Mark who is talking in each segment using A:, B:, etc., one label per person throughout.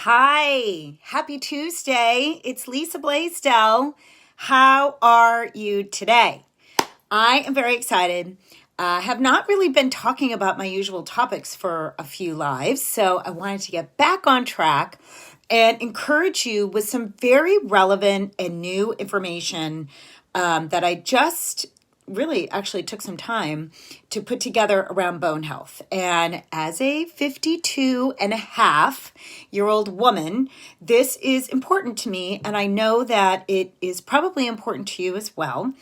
A: Hi, happy Tuesday. It's Lisa Blaisdell. How are you today? I am very excited. I have not really been talking about my usual topics for a few lives, so I wanted to get back on track and encourage you with some very relevant and new information that I just really actually took some time to put together around bone health. And as a 52-and-a-half-year-old woman, this is important to me, and I know that it is probably important to you as well.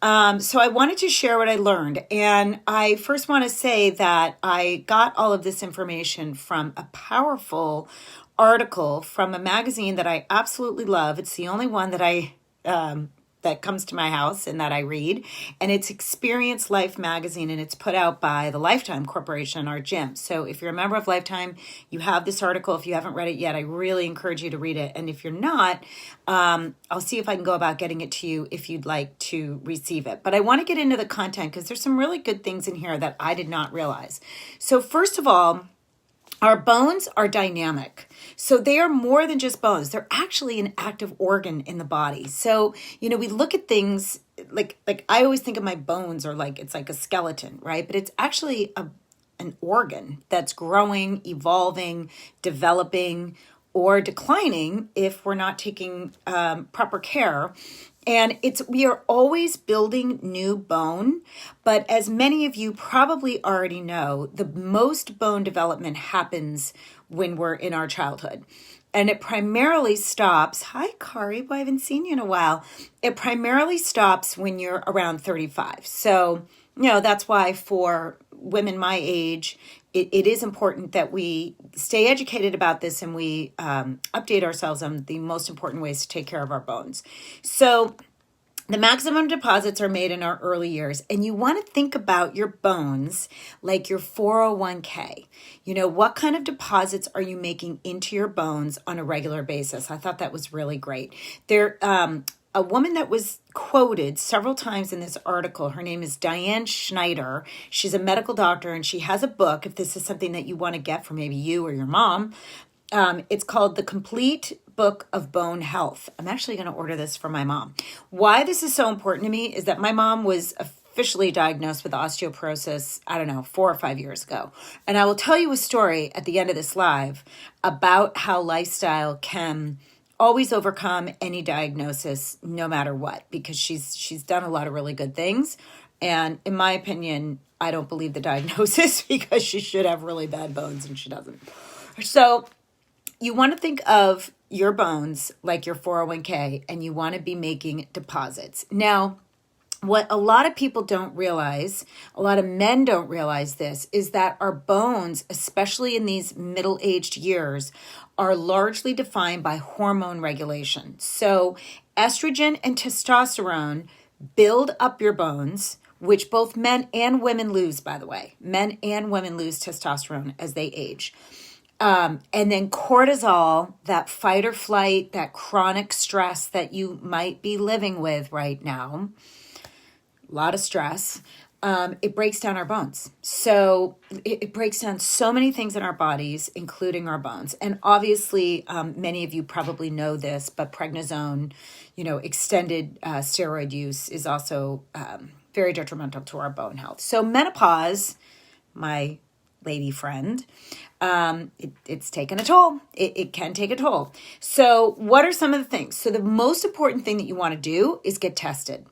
A: So I wanted to share what I learned. And I first want to say that I got all of this information from a powerful article from a magazine that I absolutely love. It's the only one that that comes to my house and that I read. And it's Experience Life magazine, and it's put out by the Lifetime Corporation, our gym. So if you're a member of Lifetime, you have this article. If you haven't read it yet, I really encourage you to read it. And if you're not, I'll see if I can go about getting it to you if you'd like to receive it. But I want to get into the content because there's some really good things in here that I did not realize. So first of all, our bones are dynamic. So they are more than just bones. They're actually an active organ in the body. So, we look at things like I always think of my bones or it's like a skeleton, right? But it's actually an organ that's growing, evolving, developing, or declining if we're not taking proper care. And we are always building new bone, but as many of you probably already know, the most bone development happens when we're in our childhood. And it primarily stops, hi Kari, I haven't seen you in a while. It primarily stops when you're around 35. So, that's why for women my age, it is important that we stay educated about this and we update ourselves on the most important ways to take care of our bones. So the maximum deposits are made in our early years, and you want to think about your bones like your 401k. What kind of deposits are you making into your bones on a regular basis? I thought that was really great. A woman that was quoted several times in this article, her name is Diane Schneider. She's a medical doctor, and she has a book, if this is something that you want to get for maybe you or your mom. It's called The Complete Book of Bone Health. I'm actually going to order this for my mom. Why this is so important to me is that my mom was officially diagnosed with osteoporosis, 4 or 5 years ago. And I will tell you a story at the end of this live about how lifestyle can always overcome any diagnosis, no matter what, because she's done a lot of really good things. And in my opinion, I don't believe the diagnosis because she should have really bad bones and she doesn't. So you want to think of your bones like your 401k, and you want to be making deposits. Now, what a lot of people don't realize, a lot of men don't realize this, is that our bones, especially in these middle-aged years, are largely defined by hormone regulation. So estrogen and testosterone build up your bones, which both men and women lose, by the way. Men and women lose testosterone as they age. And then cortisol, that fight or flight, that chronic stress that you might be living with right now, a lot of stress, it breaks down our bones. So it breaks down so many things in our bodies, including our bones. And obviously, many of you probably know this, but prednisone, extended steroid use is also very detrimental to our bone health. So menopause, my lady friend, it's taken a toll. It can take a toll. So what are some of the things? So the most important thing that you want to do is get tested.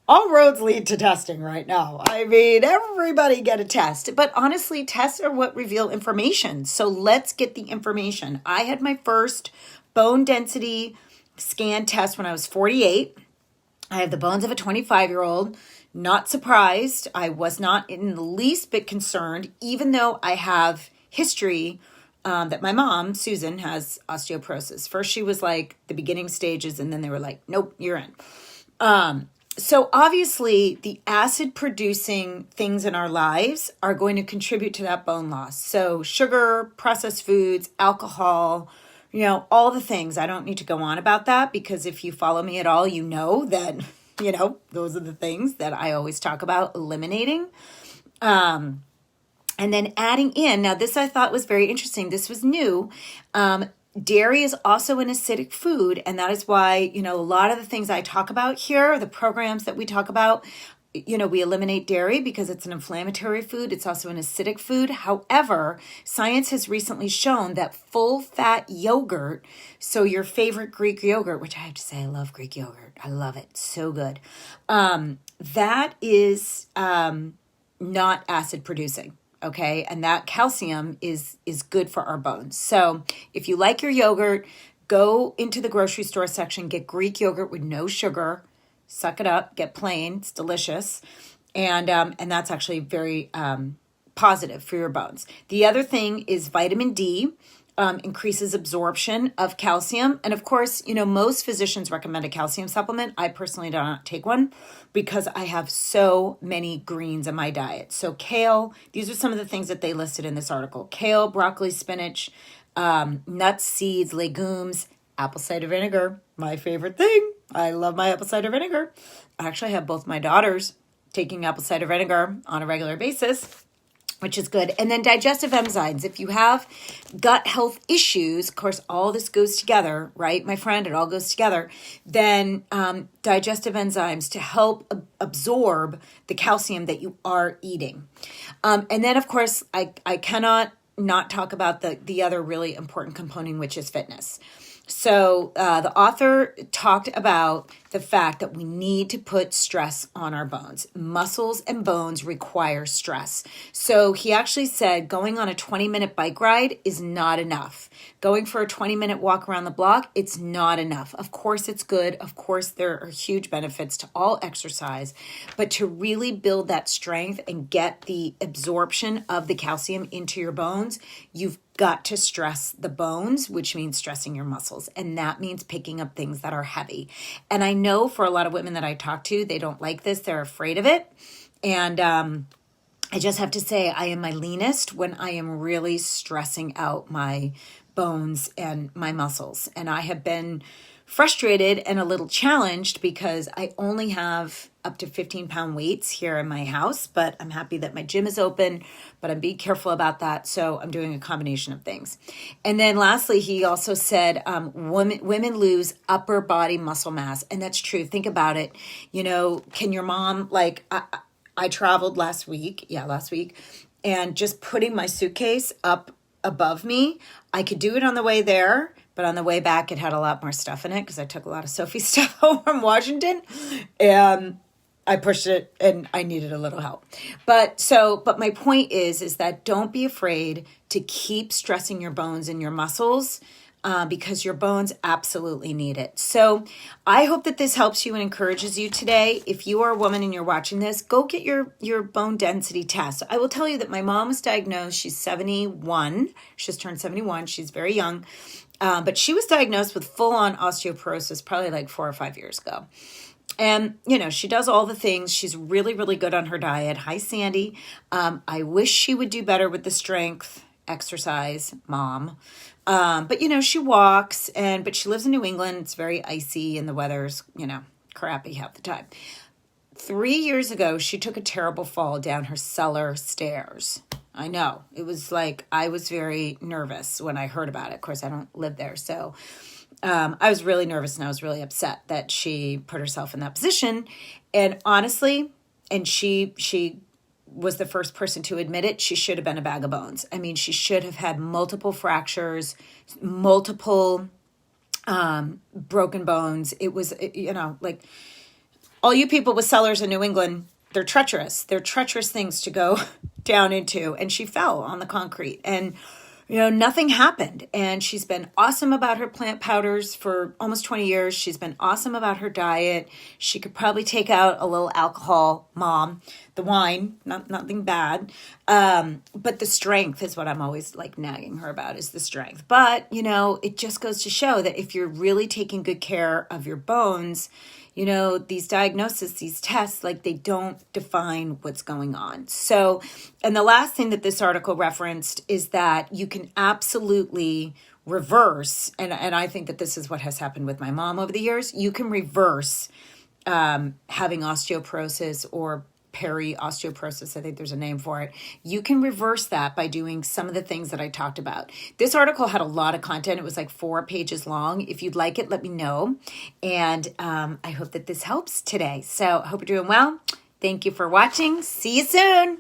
A: All roads lead to testing right now. Everybody get a test. But honestly, tests are what reveal information. So let's get the information. I had my first bone density scan test when I was 48. I have the bones of a 25-year-old. Not surprised. I was not in the least bit concerned, even though I have history that my mom, Susan, has osteoporosis. First, she was like the beginning stages, and then they were like, nope, you're in. So obviously, the acid-producing things in our lives are going to contribute to that bone loss. So sugar, processed foods, alcohol, all the things. I don't need to go on about that because if you follow me at all, you know that those are the things that I always talk about eliminating. And then adding in, now this I thought was very interesting. This was new. Dairy is also an acidic food, and that is why, a lot of the things I talk about here, the programs that we talk about, we eliminate dairy because it's an inflammatory food. It's also an acidic food. However, science has recently shown that full fat yogurt, so your favorite Greek yogurt, which I have to say, I love Greek yogurt. I love it. So good. That is not acid producing. Okay. And that calcium is good for our bones. So if you like your yogurt, go into the grocery store section, get Greek yogurt with no sugar, suck it up, get plain. It's delicious. And that's actually very positive for your bones. The other thing is vitamin D. Increases absorption of calcium. And of course, most physicians recommend a calcium supplement. I personally do not take one because I have so many greens in my diet. So kale, these are some of the things that they listed in this article. Kale, broccoli, spinach, nuts, seeds, legumes, apple cider vinegar, my favorite thing. I love my apple cider vinegar. Actually, I have both my daughters taking apple cider vinegar on a regular basis, which is good. And then digestive enzymes. If you have gut health issues, of course, all this goes together, right, my friend? It all goes together. Then digestive enzymes to help absorb the calcium that you are eating. And then, of course, I cannot not talk about the other really important component, which is fitness. So the author talked about the fact that we need to put stress on our bones. Muscles and bones require stress. So he actually said going on a 20-minute bike ride is not enough. Going for a 20-minute walk around the block, it's not enough. Of course, it's good. Of course, there are huge benefits to all exercise. But to really build that strength and get the absorption of the calcium into your bones, you've got to stress the bones, which means stressing your muscles. And that means picking up things that are heavy. And I know for a lot of women that I talk to, they don't like this. They're afraid of it. And I just have to say, I am my leanest when I am really stressing out my bones and my muscles. And I have been frustrated and a little challenged because I only have up to 15-pound weights here in my house, but I'm happy that my gym is open, but I'm being careful about that. So I'm doing a combination of things. And then lastly, he also said women lose upper body muscle mass. And that's true. Think about it. Can your mom, I traveled last week, and just putting my suitcase up above me, I could do it on the way there, but on the way back, it had a lot more stuff in it because I took a lot of Sophie's stuff home from Washington, and I pushed it, and I needed a little help. But my point is that don't be afraid to keep stressing your bones and your muscles. Because your bones absolutely need it. So I hope that this helps you and encourages you today. If you are a woman and you're watching this, go get your bone density test. I will tell you that my mom was diagnosed. She's 71. She just turned 71. She's very young. But she was diagnosed with full-on osteoporosis probably like 4 or 5 years ago. And, she does all the things. She's really, really good on her diet. Hi, Sandy. I wish she would do better with the strength, exercise, mom. But she walks but she lives in New England. It's very icy and the weather's, crappy half the time. 3 years ago, she took a terrible fall down her cellar stairs. I know. It was like, I was very nervous when I heard about it. Of course, I don't live there. So, I was really nervous and I was really upset that she put herself in that position. And honestly, and she was the first person to admit it, she should have been a bag of bones. I mean, she should have had multiple fractures, multiple broken bones. It was, all you people with cellars in New England, they're treacherous. They're treacherous things to go down into. And she fell on the concrete. And nothing happened. And she's been awesome about her plant powders for almost 20 years. She's been awesome about her diet. She could probably take out a little alcohol, mom. The wine, nothing bad. But the strength is what I'm always nagging her about, is the strength. But, it just goes to show that if you're really taking good care of your bones, these diagnoses, these tests, they don't define what's going on. So, and the last thing that this article referenced is that you can absolutely reverse, and I think that this is what has happened with my mom over the years, you can reverse having osteoporosis or peri-osteoporosis, I think there's a name for it, you can reverse that by doing some of the things that I talked about. This article had a lot of content. It was like 4 pages long. If you'd like it, let me know. And I hope that this helps today. So I hope you're doing well. Thank you for watching. See you soon.